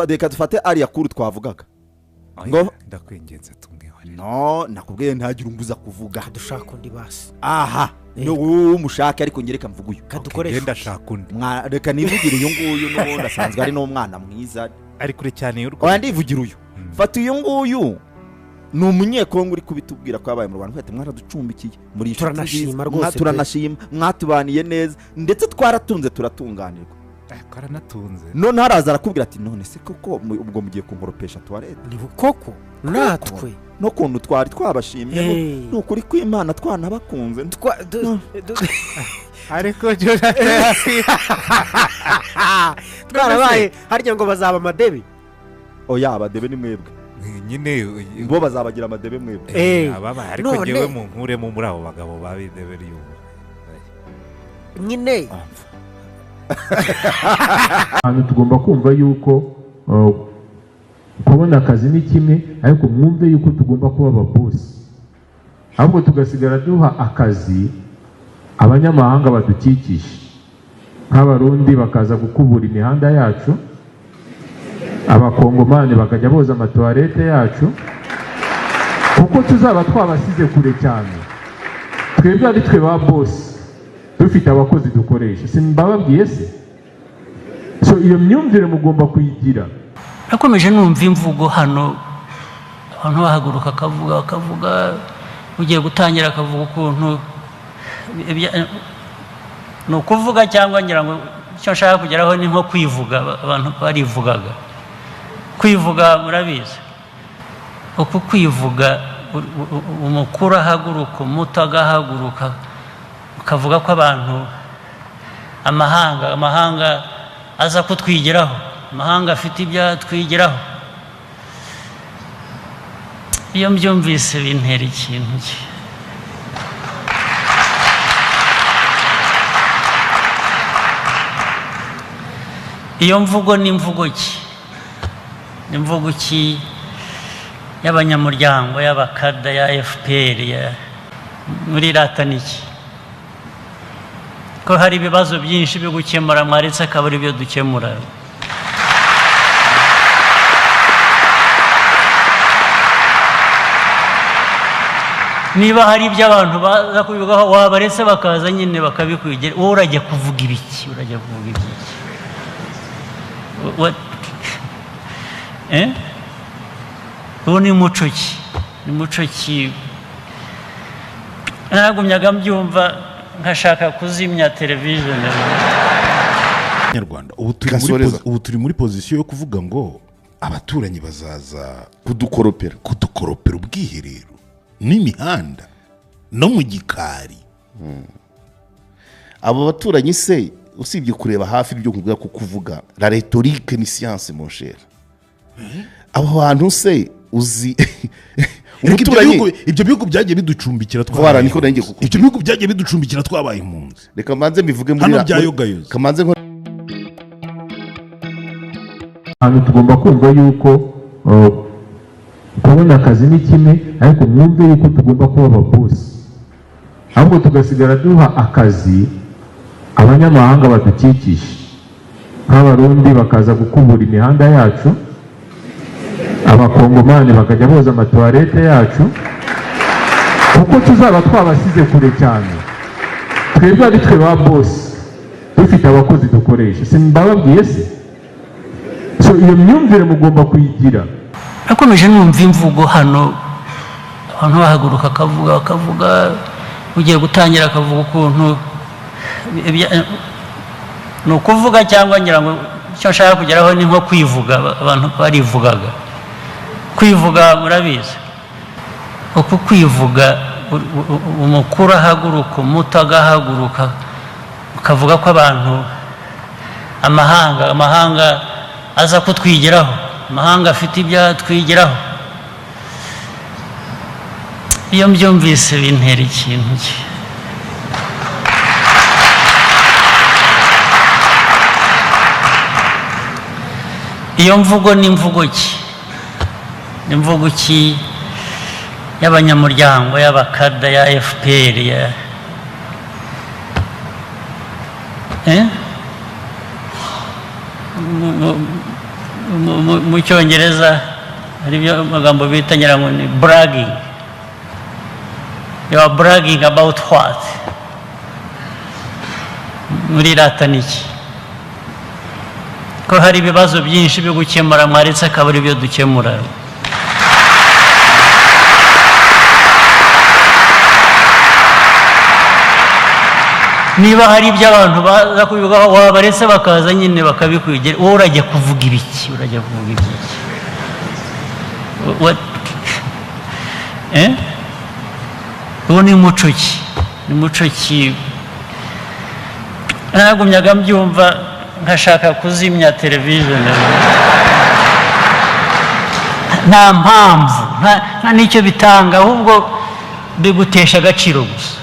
Reka dufate ariya kuru twavugaga ngo ndakwingenza tumwihore. no nakubwiye ntagira umbuza kuvuga dushaka undi basi. aha no umushaka ariko ngereka mvuga uyu kadukoresha ndashaka undi reka nivugire uyu nguyu n'ubundi asanzwe ari n'umwana mwiza ari kure cyane y'urwo oya ndivugira uyu fata uyu nguyu ni umunyekongo uri kubitubwira ko yabaye mu Rwanda kwete mwaraducumbikiye muri turanashima rwose turanashima mwatubaniye neza ndetse twaratunze turatunganirwa karanatunze none haraza arakubwira ati none se koko ubwo mugiye kunkoropesha toilette ni koko natwe no kuntu twari twabashimye n'ukuri kw'Imana twanabakunze ariko jora twarabaye harya ngo bazaba amadebe oya abadebe ni mwebwe nyine bo bazabagira amadebe mwebwe ababa ariko jewe mu nkuremo muri abo bagabo babidebe y'ubu nyine hano tugomba kumva yuko kubona akazi ni kimwe ariko mwumve yuko tugomba kuba ababosi ahubwo tugasigara duha akazi abanyamahanga badukikije nk'abarundi bakaza gukubura imihanda yacu abakongomani bakajya boza amatoilette yacu kuko tuzaba twabasize kure cyane twebwe ari twe ba bosi dufite abakozi dukoresha simbababwiye se so iyo myumvire mugomba kuyigira nakomeje numva imvugo hano abantu bahaguruka akavuga ugiye gutangira akavuga ukuntu ni ukuvuga cyangwa ngira ngo icyo nshaka kugeraho ni nko kwivuga abantu barivugaga kwivuga murabizi uku kwivuga umukuru ahaguruka umuto agahaguruka ukavuga ko abantu amahanga aza kutwigiraho amahanga afite ibyo twigiraho iyo mbyumvise bintera ikintu cye iyo mvugo ni imvugo ki ni imvugo ki y'abanyamuryango y'abakada ya FPR muri rataniki ko hari ibibazo byinshi byo gukemura mwaretse akabari ibyo dukemura niba hari ibyo abantu baza kubivugaho wabaretse bakaza nyine bakabikwigira wowe urajya kuvuga ibiki ubu ni muco ki nagumyaga mbyumva nkashaka kuzimya televiziyo nyarwanda ubu turi muri pozisiyo yo kuvuga ngo abaturanyi bazaza kudukoropera ubwiherero n'imihanda no mu gikari abo baturanyi se usibye kureba hafi ibyo kuvuga ko kuvuga la rhétorique ni science mon cher abo bantu se uzi ibyo bihugu byagiye biducumbikira twabaye impunzi reka manze mbivuge muri hano byayogayoza kamanze hano tugomba kumva yuko kubona akazi ni kimwe ariko mwumve yuko tugomba kuba ababosi ahubwo tugasigara duha akazi abanyamahanga badukikije nk'abarundi bakaza gukubura imihanda yacu abakongomani bakajya boza amatoilette yacu kuko tuzaba twabasize kure cyane twebwe ari twe ba bosi dufite abakozi dukoresha simbababwiye se so iyo myumvire mugomba kuyigira nakomeje numva imvugo hano abantu bahaguruka akavuga ugiye gutangira akavuga ukuntu ni ukuvuga cyangwa ngira ngo icyo nshaka kugeraho ni nko kwivuga abantu barivugaga kwivuga murabizi uku kwivuga umukuru ahaguruka umuto agahaguruka ukavuga ko abantu amahanga aza kutwigiraho amahanga afite ibyo twigiraho iyo mbyumvise bintera ikintu cye iyo mvugo ni imvugo ki y'abanyamuryango y'abakada ya FPR mu cyongereza hari ibyo amagambo bita nyirango ni bragging. You are bragging about what? Muri rataniki ko hari ibibazo byinshi byo gukemura mwaretse akaba ari byo dukemura. Niba hari ibyo abantu baza kubivugaho wabaretse bakaza nyine bakabikwigira, wowe urajya kuvuga ibiki? Urajya kuvuga ibiki? Ubu ni muco ki? Ni muco ki? Nagumyaga mbyumva nkashaka kuzimya televiziyo. Nta mpamvu, nta n'icyo bitanga, ahubwo bigutesha agaciro gusa.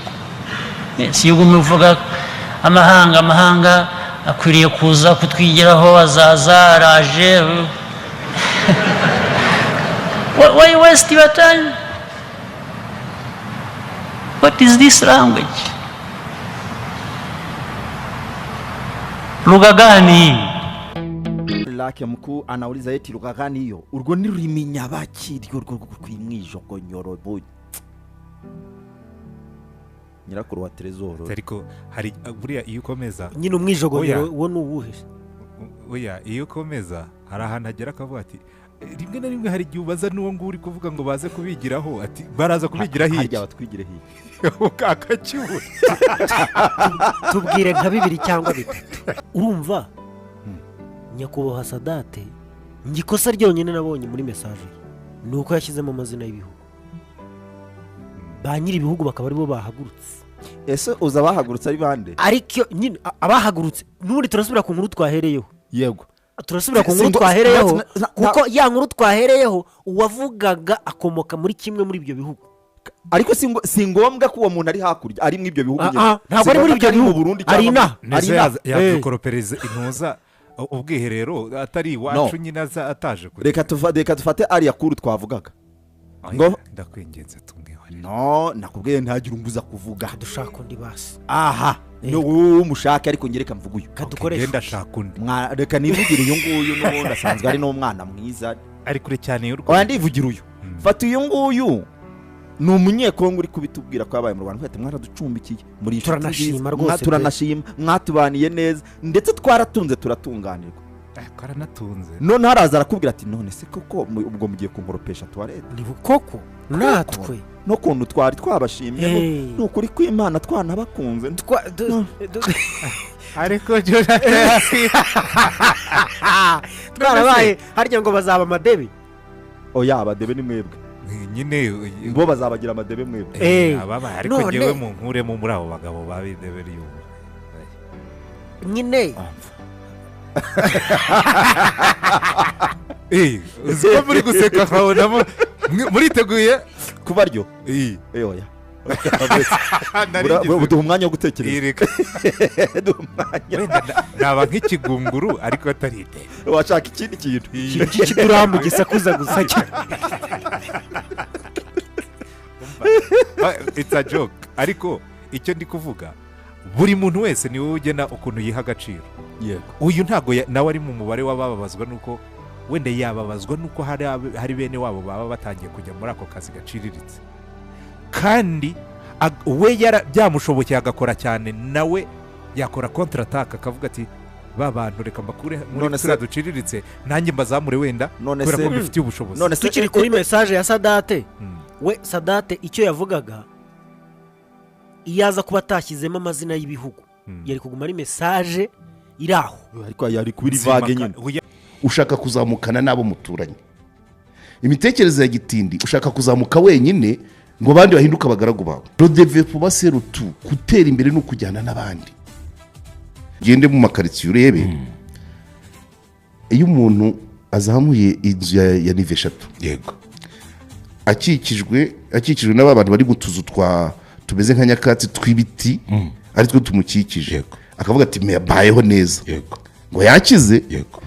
Si ugumye uvuga amahanga akwiriye kuza kutwigiraho, azaza, araje. Why waste your time? What is this language? Lugha gani? Lake mkuu anauliza eti lugha gani hiyo? Urwo ni rurimi nyabaki ryo kwimwijogonyoro boy. Nyirakuru wa Trezoro. ariko hari buriya iyo ukomeza nyine umwijogonyoro wo nuwuhe? oya iyo ukomeza hari ahantu agera akavuga ati rimwe na rimwe hari igihe ubaza n'uwo nguwo uri kuvuga ngo baze kubigiraho, ati baraza kubigiraho iki? Harya batwigire hiki? Kakacyo. Tubwire nka 2 cyangwa 3. Urumva nyakubahwa Sadate ngikosa ryonyine nabonye muri message nuko yashyizemo amazina y'ibihugu, ba nyiri ibihugu bakaba aribo bahagurutse. Ese uza bahagurutse ari bande? Ariko nyine abahagurutse n'ubundi turasubira ku nkuru twahereyeho. Yego, turasubira ku nkuru twahereyeho kuko ya nkuru twahereyeho uwavugaga akomoka muri kimwe muri ibyo bihugu. Ariko si ngombwa ko uwo muntu ari hakurya ari mu ibyo bihugu. Ntabwo ari muri ibyo bihugu, ari na yakoropereza intuza ubwiherero atari iwacu nyine ataje kure. Reka dufate ariya kuru twavugaga ngo ndakwingenze tumweho. No, nakubwiye ntagire umbuza kuvuga. Dushaka undi basi. Aha, no umushaka ariko ngereka mvuga uyu. Kadukoresha. Ngenda shaka undi. Reka nivugire uyu nguyu n'ubundi asanzwe ari n'umwana mwiza. Ari kure cyane y'urwo. Oya ndivugira uyu. Fata uyu nguyu. Ni umunyekongo uri kubitubwira ko yabaye mu Rwanda, kwete mwaraducumbikiye muri turanashima rwose. Turanashima, mwatubaniye neza ndetse twaratunze turatunganirwa. Karanatunze. None haraza arakubwira ati none se koko ubwo mugiye kunkoropesha toilette? Ni koko natwe no kuntu twari twabashimye n'ukuri kw'Imana twanabakunze. Ariko Jonathan twarabaye harya ngo bazaba amadebe. Oya abadebe ni mwebwe nyine bo bazabagira amadebe mwebwe. Ababa ariko ngewe mu nkuremo muri abo bagabo babidebera iyo nyine. Uziko muri guseka nkabonamo muriteguye kubaryo. Oya buduha umwanya wo gutekereza. Naba nk'ikigunguru ariko atari ide. Washaka ikindi kintu cy'ikiturambu gisakuza gusa cyane. It's a joke. Ariko icyo ndi kuvuga buri muntu wese ni wowe ugena ukuntu yiha agaciro. Yego. Uyu ntago nawe ari mu mubare w'abababazwa nuko wenda yababazwa nuko hari bene wabo baba batangiye kujya muri ako kazi gaciriritse, kandi we byamushobokeye agakora cyane, nawe yakora contre attaque akavuga ati ba bantu reka mbakure muri turiya duciriritse nanjye mbazamure wenda kubera ko bifitiye ubushobozi. None se tukiri kuri message ya Sadate, we Sadate icyo yavugaga iyaza kuba atashyizemo amazina y'ibihugu yari kuguma ari message iraho, ariko yari kubiri vage nyine. Ushaka kuzamukana nabo muturanye, imitekerereze ya gitindi ushaka kuzamuka wenyine ngo abandi bahinduka abagaragu bawe. Le développement c'est le tout, gutera imbere no kujyana n'abandi. Gende mu makaritsiye urebe iyo umuntu azamuye inzu ya nive 3, yego, akikijwe n'abantu bari mu tuzu tumeze nka nyakatsi tw'ibiti, ari two tumukikije, akavuga ati mbayeho neza, yego, ngo yakize. Yego.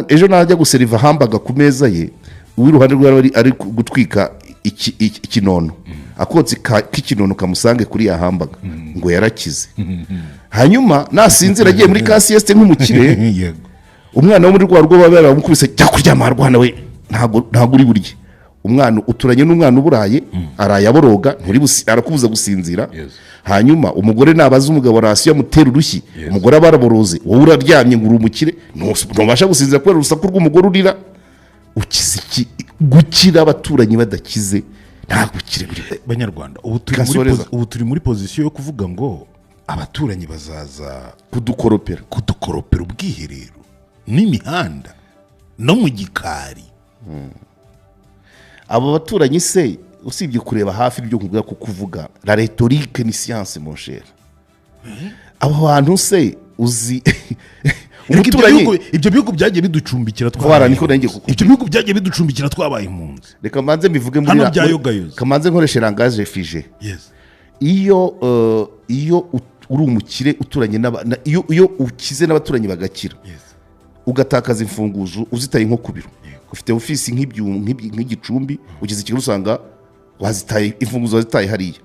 ejo najya guseriva hambaga ku meza ye, uw'iruhande rwe ari gutwika ikinono, akotsi k'ikinono kamusange kuri ya hambaga, ngo yarakize. Hanyuma nasinzira agiye muri kasiyeste nk'umukire, umwana wo muri rwa rugo babera bamukubise jya kuryama Rwanda we ntago uri burye umwana uturanye n'umwana uburaye arayaboroga arakubuza gusinzira hanyuma umugore nabaza umugabo rasiyo amutera urushyi umugore abaraboroze wowe uraryamye ngo urumukire ntubasha gusinzira kubera urusaku rw'umugore urira ukize iki gukira abaturanyi badakize nta gukire buri banyarwanda ubu turi muri pozisiyo yo kuvuga ngo abaturanyi bazaza kudukoropera ubwiherero n'imihanda no mu gikari abo baturanyi se usibye kureba hafi ibyo kuvuga ko kuvuga la rhétorique ni science mon cher abo bantu se uzi ibyo bihugu byagiye biducumbikira twabaye impunzi reka manze mbivuge muri kamanze nkoreshe langage fige iyo uri umukire uturanye iyo ukize n'abaturanyi bagakira ugatakaza imfunguzo uzitaye nko ku biro ufite ofisi nk'igicumbi ugize ikigo usanga wazitaye imfunguzo wazitaye hariya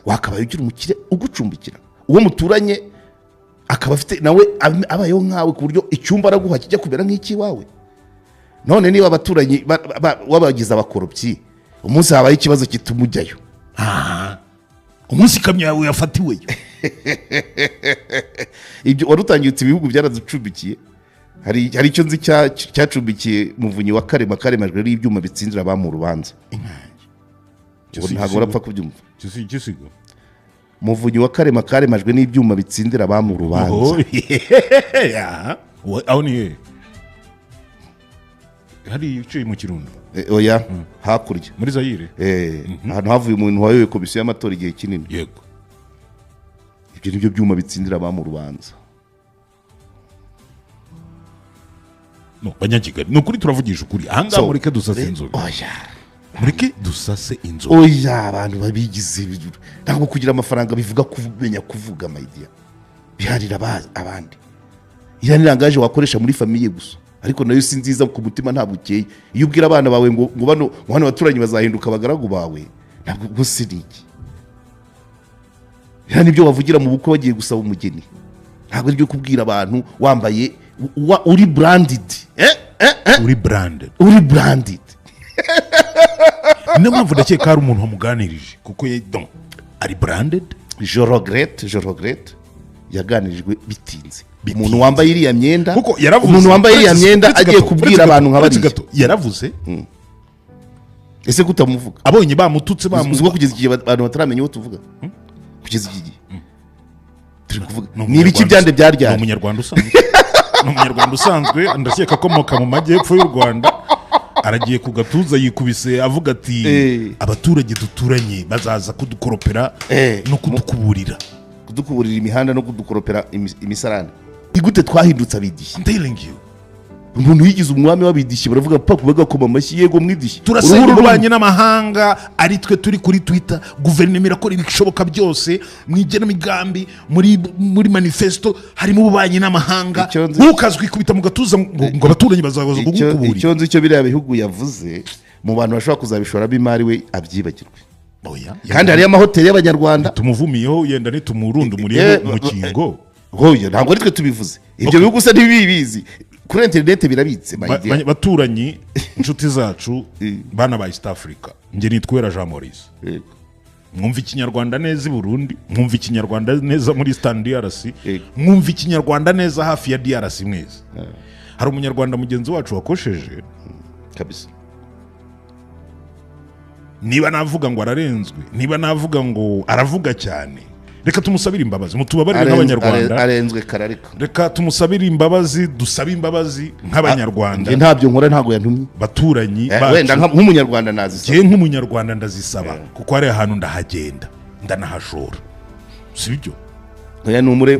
wakabaye ugira umukire ugucumbikira uwo muturanye akaba afite nawe abayeho nkawe ku buryo icyumba araguha kijya kubera nk'iki wawe none niba abaturanyi wabagize abakoropyi umunsi habaye ikibazo kitumujyayo umunsi ikamyo yawe yafatiweyo ibyo warutangiye uti ibihugu byaraducumbikiye hari icyo nzi cyacumbikiye muvunyi wa karemajwe n'ibyuma bitsindira abami urubanza ntabwo urapfa kubyumva muvunyi wa karemajwe n'ibyuma bitsindira abami urubanza aho ni he hari iciye mu kirundo oya hakurya muri Zaire ahantu havuye umuntu wayoboye komisiyo y'amatora igihe kinini yego ibyo nibyo byuma bitsindira abami urubanza no banyakigali nukuri turavugisha ukuri ahangaha mureke dusase inzoga mureke dusase inzoga oya abantu babigize ntabwo kugira amafaranga bivuga kumenya kuvuga mayidea biharira abandi iriya ni langaje wakoresha muri famiye gusa ariko nayo si nziza ku mutima ntabwo ukeye iyo ubwira abana bawe ngo bano baturanyi bazahinduka abagaragu bawe ntabwo gusa ni iki iriya nibyo bavugira mu bukwe bagiye gusaba umugeni ntabwo ari byo kubwira abantu wambaye uri branded uri branded niyo mpamvu ndakeka hari umuntu wamuganirije kuko ari branded je regrette yaganirijwe bitinze umuntu wambaye iriya myenda agiye kubwira abantu nk'abariya yaravuze ese kutamuvuga abonye bamututse bamuvuga kugeza igihe abantu bataramenya uwo tuvuga kugeza igihe turi kuvuga ni ibiki byande byaryana umunyarwanda usanzwe ndakeka akomoka mu majyepfo y'u Rwanda aragiye ku gatuza yikubise avuga ati abaturage duturanye bazaza kudukoropera no kudukuburira imihanda no kudukoropera imisarane igute twahindutse abidishyi umuntu yigize umwami w'abidishyi baravuga papa bagakoma amashyi yego mwidishyi turasenya ububanyi n'amahanga ari twe turi kuri Twitter guverinoma irakora ibishoboka byose mu igenamigambi muri manifesto harimo ububanyi n'amahanga ntukazwi kubita mu gatuza ngo abaturanyi bazaza kugukuburira icyo nzi cyo biriya bihugu yavuze mu bantu bashobora kuzabishoramo imari we abyibagirwe kandi hariyo amahoteli y'abanyarwanda tumuvumiyeho yenda nitumurunda umuriyeho mu kingo ntabwo ari twe tubivuze ibyo bihugu se ntibibizi kuri interineti birabitse baturanyi inshuti zacu bana ba East Africa njye nitwera Jean Maurice mwumva ikinyarwanda neza i Burundi mwumva ikinyarwanda neza muri Eastern DRC mwumva ikinyarwanda neza hafi ya DRC mwese hari umunyarwanda mugenzi wacu wakosheje kabisa niba navuga ngo ararenzwe niba navuga ngo aravuga cyane reka tumusabire imbabazi mutubabarire nk'abanyarwanda arenzwe kararika reka tumusabire imbabazi dusabe imbabazi nk'abanyarwanda ntabyo nkora ntabwo yantumye baturanyi wenda nk'umunyarwanda nazisaba je nk'umunyarwanda ndazisaba kuko ari ahantu ndahagenda ndanahashora sibyo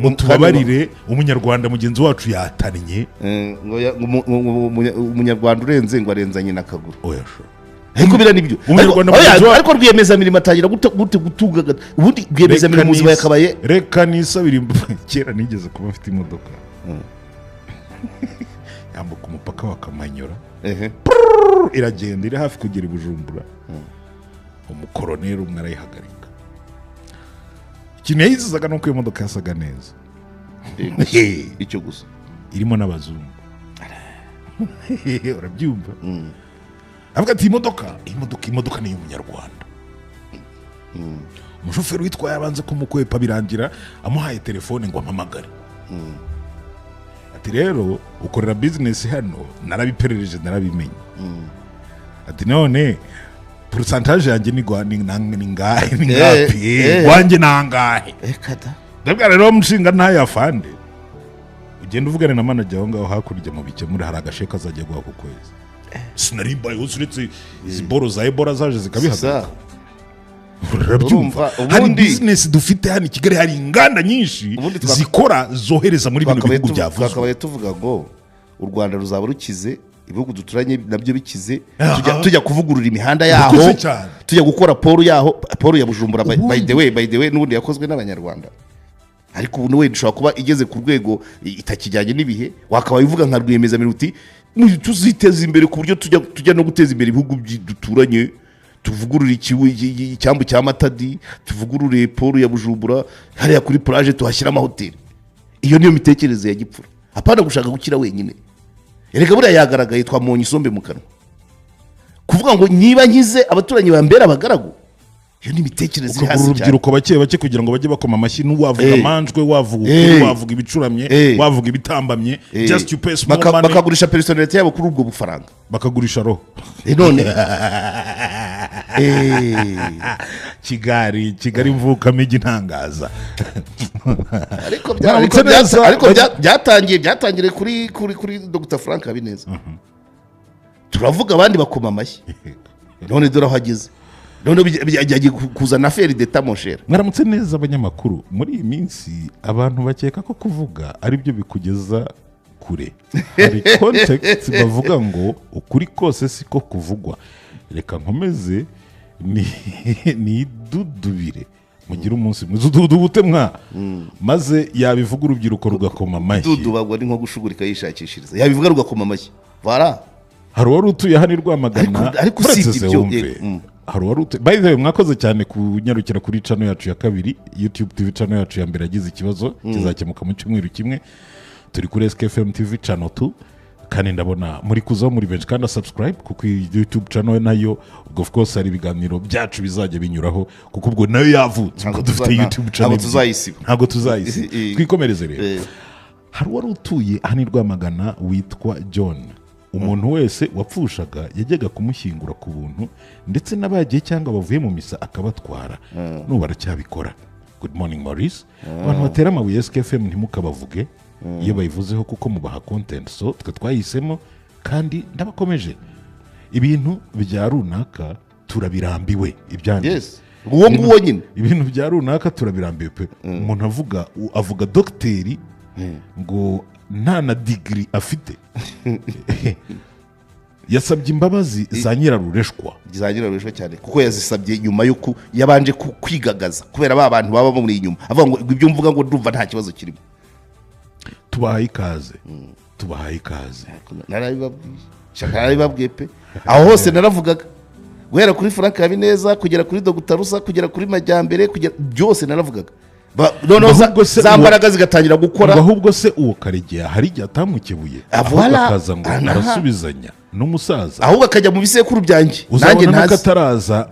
mutubabarire umunyarwanda mugenzi wacu yatannye umunyarwanda urenze ngo arenzanye n'akaguru oya ariko bira nibyo ariko rwiyemezamirimo atangira gutunga ubundi rwiyemezamirimo muzima yakabaye reka nisabire kera nigeze kuba mfite imodoka yambuka umupaka wa Kamanyora iragenda iri hafi kugera i Bujumbura umukoroneri umwe arayihagarika ikintu yayizizaga nuko iyo modoka yasaga neza icyo gusa irimo n'abazungu urabyumva avuga ati imodoka ni iy'umunyarwanda umushoferi witwaye abanze kumukwepa birangira amuhaye telefone ngo ampamagare ati rero ukorera bizinesi hano narabiperereje narabimenye ati none porosantaje yanjye ni ngahe ni ngapi wanjye nangahe ndabwira rero mushinga ntayafande ugenda uvugane na manager aho ngaho hakurya mu bikemure hari agasheka azajya guha ku kwezi sinarimbaye hose uretse izi boro za Ebola zaje zikabihagarika urabyumva hari bizinesi dufite hano i Kigali hari inganda nyinshi zikora zohereza muri bino bihugu byavuzwe twakabaye tuvuga ngo u Rwanda ruzaba rukize ibihugu duturanye nabyo bikize tujya kuvugurura imihanda yaho tujya gukora poro ya Bujumbura by the way n'ubundi yakozwe n'abanyarwanda ariko ubu we dushobora kuba igeze ku rwego itakijyanye n'ibihe wakabaye uvuga nka rwiyemezamira uti tuziteza imbere ku buryo tujya no guteza imbere ibihugu duturanye tuvugurure icyambu cya Matadi tuvugurure poro ya Bujumbura hariya kuri plage tuhashyira amahoteli iyo niyo mitekerereze ya gipfura apana gushaka gukira wenyine erega buriya yagaragaye twamonye isombe mu kanwa kuvuga ngo niba nkize abaturanyi bambera abagaragu iyo ni imitekerereze hasi cyane urubyiruko bake kugira ngo bajye bakoma amashyi n'uwavuga amanjwe wavuga ukuri wavuga ibicuramye wavuga ibitambamye just you pay small money bakagurisha personality yabo kuri ubwo bufaranga bakagurisha roho none Kigali mvuka migi ntangaza ariko byatangiye kuri Dr Frank Habineza turavuga abandi bakoma amashyi none dore aho ageze none bijyagiye kuzana affaire d'etat mon cher mwaramutse neza abanyamakuru muri iyi minsi abantu bakeka ko kuvuga ari byo bikugeza kure hari context bavuga ngo ukuri kose siko kuvugwa reka nkomeze ni dudubire mugira umunsi muzudubute mwa maze yabivuga urubyiruko rugakoma amashyi dudubagwa ni nko gushugurika yishakishiriza yabivuga rugakoma amashyi vara hari wari utuye hano Rwamagana ariko si ibyo hari wari utuye by the way mwakoze cyane kunyarukira kuri channel yacu ya kabiri YouTube TV channel yacu ya mbere yagize ikibazo kizakemuka mu cyumweru kimwe turi kuri SKFM TV channel 2 kandi ndabona muri kuzaho muri benshi kandi subscribe kuko YouTube channel nayo of course hari ibiganiro byacu bizajya binyuraho kuko ubwo nayo yavutse ngo dufite YouTube channel ntago tuzayisiba twikomereze rero hari wari utuye hano Rwamagana witwa John umuntu wese wapfushaga yajyaga kumushyingura ku buntu ndetse n'abagiye cyangwa bavuye mu misa akabatwara n'ubu baracyabikora good morning Maurice abantu batera amabuye SKFM ntimukabavuge iyo bayivuzeho kuko mubaha content so twe twahisemo kandi ndabakomeje ibintu bya runaka turabirambiwe ibyanditse uwo nguwo nyine ibintu bya runaka turabirambiwe pe umuntu avuga dogiteri ngo nta na degree afite yasabye imbabazi za nyirarureshwa cyane kuko yazisabye nyuma yuko yabanje kwigagaza kubera ba bantu baba muri inyuma avuga ngo ibyo mvuga ngo ndumva nta kibazo kirimo tubahaye ikaze narabibabwiye pe aho hose naravugaga guhera kuri Frank Habineza kugera kuri Dr Rusa kugera kuri Majyambere kugera byose naravugaga za mbaraga zigatangira gukora ahubwo se uwo Karegeya hari igihe atamukebuye akaza ngo arasubizanya n'umusaza ahubwo akajya mu bisekuru byanjye nanjye ntazi ataraza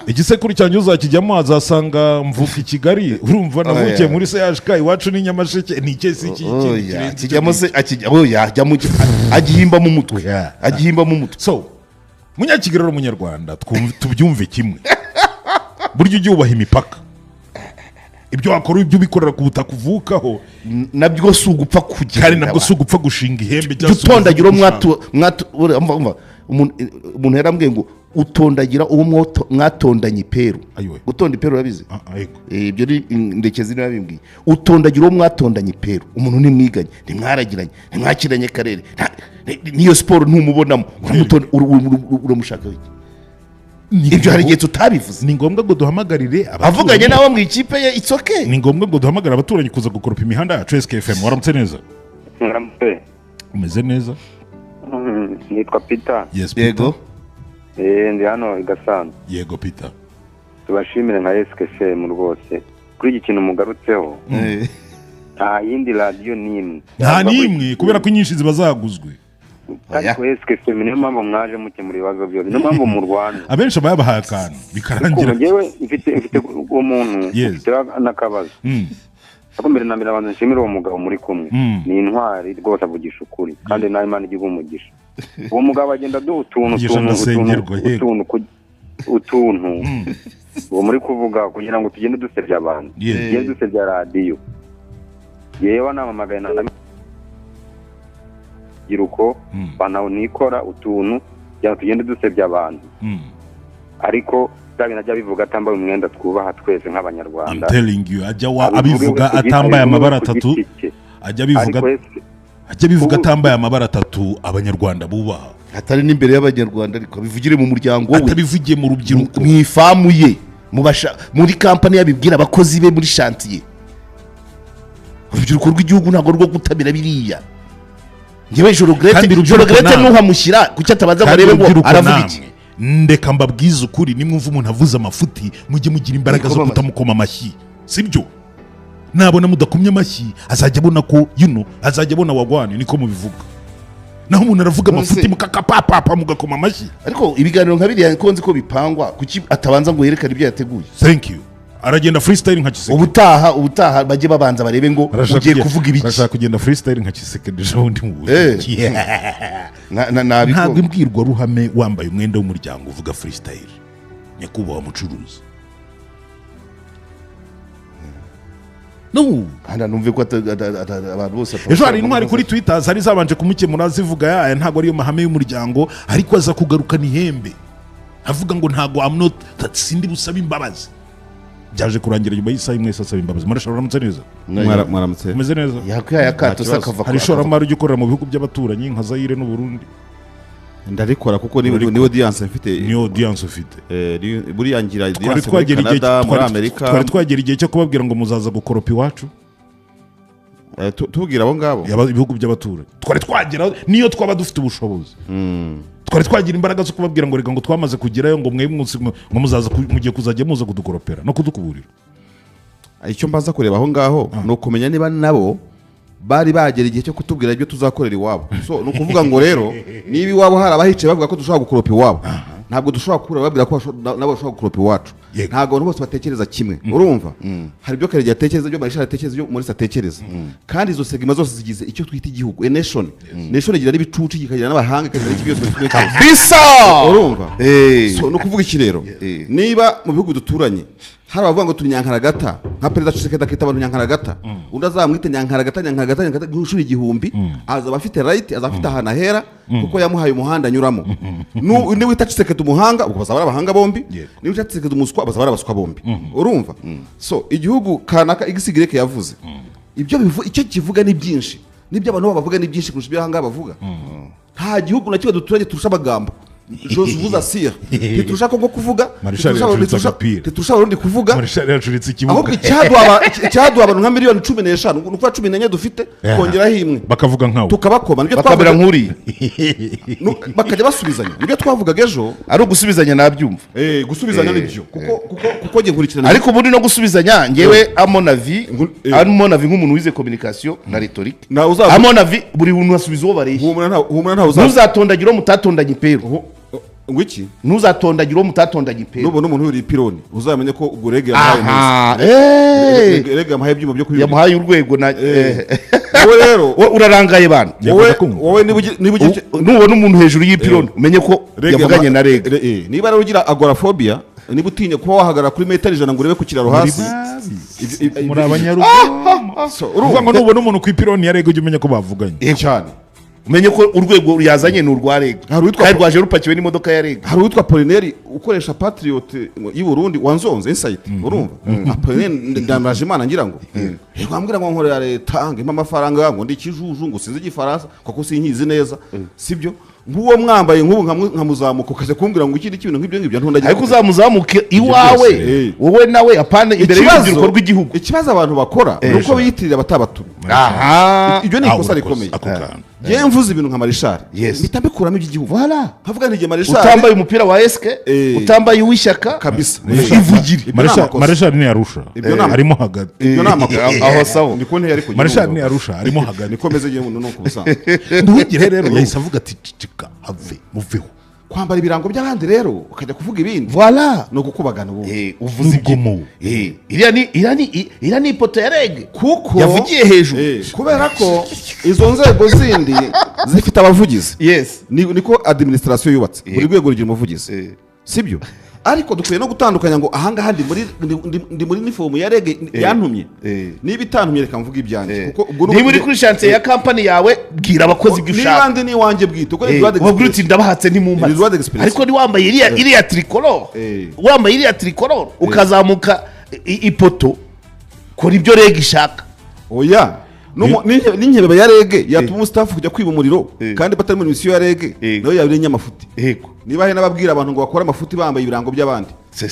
igisekuru cyanjye uzakijyamo azasanga mvuka i Kigali urumva navukiye muri CHK iwacu ni Nyamasheke ni ikesi kijyamo se agihimba mu mutwe so munyakigero munyarwanda tubyumve kimwe buryo ujye ubaha imipaka ibyo wakora ibyo ubikorera ku butaka uvukaho nabyo si ugupfa kugenda kandi nabwo si ugupfa gushinga ihembe utondagira umuntu yarambwiye ngo utondagira uwo mwatondanye iperu gutonda iperu urabizi ibyo ni ndekezi niba bimbwiye utondagira uwo mwatondanye iperu umuntu nimwiganye ntimwaragiranye ntimwakiranye karere niyo siporo ntumubonamo uramushaka wiki ibyo hari igihe tutabivuze ni ngombwa ngo duhamagarire avuganye nawe mu ikipe ye it's okay ni ngombwa ngo duhamagare abaturanyi kuza gukoropa imihanda yacu SKFM waramutse neza waramutse umeze neza nitwa Peter yego ndi hano Gasana yego Peter tubashimire nka SKFM rwose kuri iki kintu mugarutseho nta yindi radiyo n'imwe nta n'imwe kubera ko inyinshi ziba zaguzwe ariko esike niyo mpamvu mwaje mukemura ibibazo byose niyo mpamvu mu Rwanda abenshi bayabahaye akantu bikarangira njyewe mfite uwo muntu ufite n'akabazo ariko mbere na mbere abantu nshimira uwo mugabo muri kumwe ni intwari rwose avugisha ukuri kandi nawe Imana igihe umugisha uwo mugabo agenda duha utuntu uwo muri kuvuga kugira ngo tugende dusebya abantu tugende dusebya radiyo yewe namamagaye na giruko bananikora utuntu cyangwa tugende dusebya abantu ariko bya najya bivuga atambaye umwenda twubaha twese nk'abanyarwanda I'm telling you abivuga atambaye amabara atatu ajya bivuga atambaye amabara atatu abanyarwanda bubaha atari n'imbere y'abanyarwanda ariko bivugire mu muryango we atabivugiye mu rubyiruko mu ifamu ye muri kampani yabibwira abakozi be muri shantiye urubyiruko rw'igihugu ntabwo rwo gutabira biriya ngewe joro grete nuhamushyira kuki atabanza ngo arebe ngo aravuga iki ndeka mbabwiza ukuri nimwumva umuntu avuza amafuti mujye mugira imbaraga zo kutamukoma amashyi sibyo nabona mudakumye amashyi azajya abona ko azajya abona wagwane niko mubivuga naho umuntu aravuga amafuti mukakapapapa mugakoma amashyi ariko ibiganiro nka biriya konzi ko bipangwa kuki atabanza ngo yerekane ibyo yateguye thank you aragenda freestyle nka Kiseke ubutaha bajye babanza barebe ngo ugiye kuvuga ibiki arashaka kugenda freestyle nka Kiseke deje undi mu ntabwo imbwirwa ruhame wambaye umwenda w'umuryango uvuga freestyle nyakubahwa mucuruzi handa numve ko abantu bose ejo hari intwari kuri Twitter zari zabanje kumukemura zivuga ntago ariyo mahame y'umuryango ariko aza kugaruka n'ihembe avuga ngo ntago sindi busaba imbabazi byaje kurangira nyuma y'isaha imwe sasa imbabazi murashobora ramutse neza mwaramutse meze neza yakaya kato sakava hari shoramari ujye ukorera mu bihugu by'abaturanyi nka Zaire n'u Burundi ndarikora kuko ni audience mfite ni audience ufite buriya ngira audience muri Canada muri Amerika twari twagera igihe cyo kubabwira ngo muzaza gukoropa iwacu tubwira abo ngabo ibihugu by'abaturanyi twari twagera niyo twaba dufite ubushobozi twari twagira imbaraga zo kubabwira ngo reka ngo twamaze kugerayo ngo mwe munsi ngo muzaza mugiye kuzajya muza kudukoropera no kudukuburira icyo mbaza kureba aho ngaho no kumenya niba nabo bari bagera igihe cyo kutubwira ibyo tuzakorera iwabo so no kuvuga ngo rero niba iwabo hari abahicaye bavuga ko dushobora gukoropa iwabo ntabwo dushobora kura babwira ko nabo bashobora gukoropa iwacu ntabwo bose batekereza kimwe urumva hari ibyo Karegeya atekereza ibyo Marisha atekereza ibyo Morisa atekereza kandi izo segima zose zigize icyo twita igihugu nation igira n'ibicucu ikagira n'abahanga ikagira n'iki byose bisa urumva so no kuvuga iki rero niba mu bihugu duturanye hari abavuga ngo turi nyankaragata nka perezida Tshisekedi akita abantu nyankaragata undi azamwite nyankaragata nk'ushuri igihumbi azaba afite right azaba afite ahantu ahera kuko yamuhaye umuhanda anyuramo niba wita Tshisekedi umuhanga ubwo bazaba ari abahanga bombi niba wita Tshisekedi umuswa bazaba ari abaswa bombi urumva so igihugu kanaka igisigireke yavuze icyo kivuga ni byinshi n'ibyo abantu bavuga ni byinshi kurusha ibyo ahanga bavuga nta gihugu na kimwe duturanye turusha amagambo Jose vuza sire titurusha ko kuvuga titurusha abarundi kuvuga ahubwo icyaduha abantu nka miliyoni 15 nukuva 14 dufite kongeraho imwe bakavuga nkawe tukabakoma nibyo twabera nkuri bakajya basubizanya nibyo twavugaga ejo ari ugusubizanya nabyumva gusubizanya nibyo kuko ngiye nkurikirana ariko ubundi no gusubizanya ngewe amonavi nk'umuntu wize communication na rhetorique amonavi buri muntu asubiza uwo bareye ntuzatondagira mutatondanye impero ngwiki ntuzatondagira mutatondanye impero nubo n'umuntu uri ipironi uzamenye ko ubwo rege yamuhaye ibyuma byo kuri yamuhaye urwego na wowe rero urarangaye bana wowe nubona umuntu hejuru y'ipironi umenye ko yavuganye na rege niba rero ugira agorafobia niba utinye kuba wahagarara kuri metero 100 ngo urebe ku kiraro hasi muri abanyarugo uvuga ngo nubona umuntu ku ipironi ya rege ujye umenya ko bavuganye cyane umenye ko urwego yazanye ni urwa rege kandi rwaje rupakiwe n'imodoka ya rege hari uwitwa Polineri ukoresha Patriot y'u Burundi wanzonze insight urumva Polineri ndamraje Imana ngira ngo yambwira ngo nkore ya leta ngima amafaranga ngo ndi kijuju ngo sinzi igifaransa kuko sinkizi neza sibyo nguwo mwambaye nk'ubu nkamuzamuka ukaze kumbwira ngo ikindi kintu nk'ibyo ngibyo ntondagira ariko uzamuzamuke iwawe wowe nawe apane imbere y'urubyiruko rw'igihugu ikibazo abantu bakora nuko biyitirira abatabatumye aha ibyo ni ikosa rikomeye ye mvuze ibintu nka marishari mpita mbikuramo iby'igihugu voilà nkavuga ntige marishari utambaye umupira wa eske utambaye uw'ishyaka kabisa ivugire marishari ni arusha harimo hagati ibyo ni amakosa aho sawa niko ntiyari kugira marishari ni arusha harimo hagati niko meze igihe umuntu nuko busanzwe nduhugire rero yahise avuga ati cicika have muveho kwambara ibirango by'abandi rero ukajya kuvuga ibindi voilà no gukubagana ubu uvuze ibyo iriya ni ipoto ya rege kuko yavugiye hejuru kubera ko izo nzego zindi zifite abavugizi niko administration yubatse buri rwego rugira umuvugizi sibyo ariko dukwiye no gutandukanya ngo ahangaha ndi muri nifomu ya rege yantumye niba itantumye reka mvuga ibyanjye kuko niba uri kuri chantier ya company yawe bwira abakozi ibyo ushaka niba ndi ni wanjye bwite uko wabwira uti ndabahatse ni mu mpatse ariko ni wambaye iriya tricolor wambaye iriya tricolor ukazamuka ipoto kora ibyo rege ishaka oya n'inkebeba ya rege yatuma umustafu kujya kwiba umuriro kandi batari muri misiyo ya rege nayo yabirenya amafuti niba hari n'ababwira abantu ngo bakore amafuti bambaye ibirango by'abandi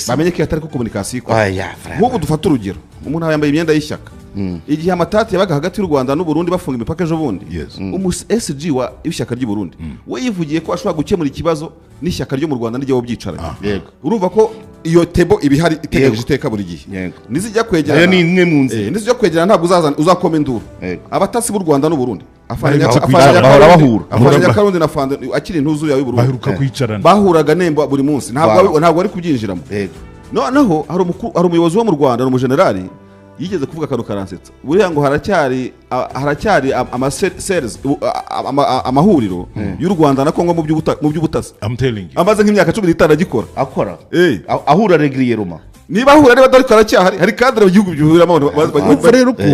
bamenye ko atari ko communication ikora nk'ubu dufata urugero umuntu yambaye imyenda y'ishyaka igihe amatati yabaga hagati y'u Rwanda n'u Burundi bafunga imipaka ejo bundi SG wa ishyaka ry'u Burundi we yivugiye ko ashobora gukemura ikibazo n'ishyaka ryo mu Rwanda n'ijye byicaranye urumva ko iyo tebo ibihari itegereje iteka buri gihe nizijya kwegerana ni imwe mu nzira nizijya kwegerana ntabwo uzakoma induru abatasi b'u Rwanda n'u Burundi afanya Karundi na Fanda akiri intuzu yawe y'Uburundi baheruka kwicarana bahuraga nemba buri munsi ntabwo ari kubyinjiramo noneho hari umuyobozi wo mu Rwanda n'umujenerali yigeze kuvuga akantu karansetsa buriya ngo haracyari amahuriro y'u Rwanda na Kongo mu by'ubutasi amaze nk'imyaka 15 agikora akora ahura regriye Roma niba ahura niba dore karacyahari hari kadre mu gihugu byuhuramo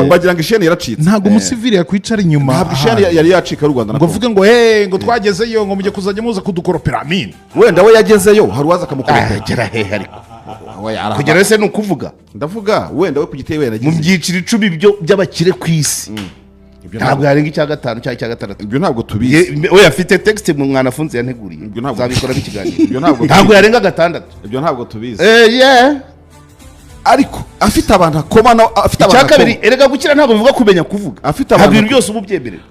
bagira ngo isheni yaracitse ntabwo umusivili yakwicara inyuma ntabwo isheni yari yacika y'u Rwanda ngo vuge ngo ngo twagezeyo ngo mujye kuzajya muza kudukoropera amin wenda we yagezeyo hari uwaza akamukoropera agera hehe ariko kugera wese ni ukuvuga ndavuga wenda we kugiteye mu byiciro 10 by'abakire ku isi ntabwo yarenga icya gatanu cyangwa icya gatandatu ibyo ntabwo tubizi we afite texte mu mwana afunze yanteguriye zabikora n'ikiganiro ntabwo yarenga gatandatu ibyo ntabwo tubizi ariko afite abantu akomana afite abantu cyakabiri erega gukira ntabwo bivuga kumenya kuvuga afite abantu byose ubu byemerera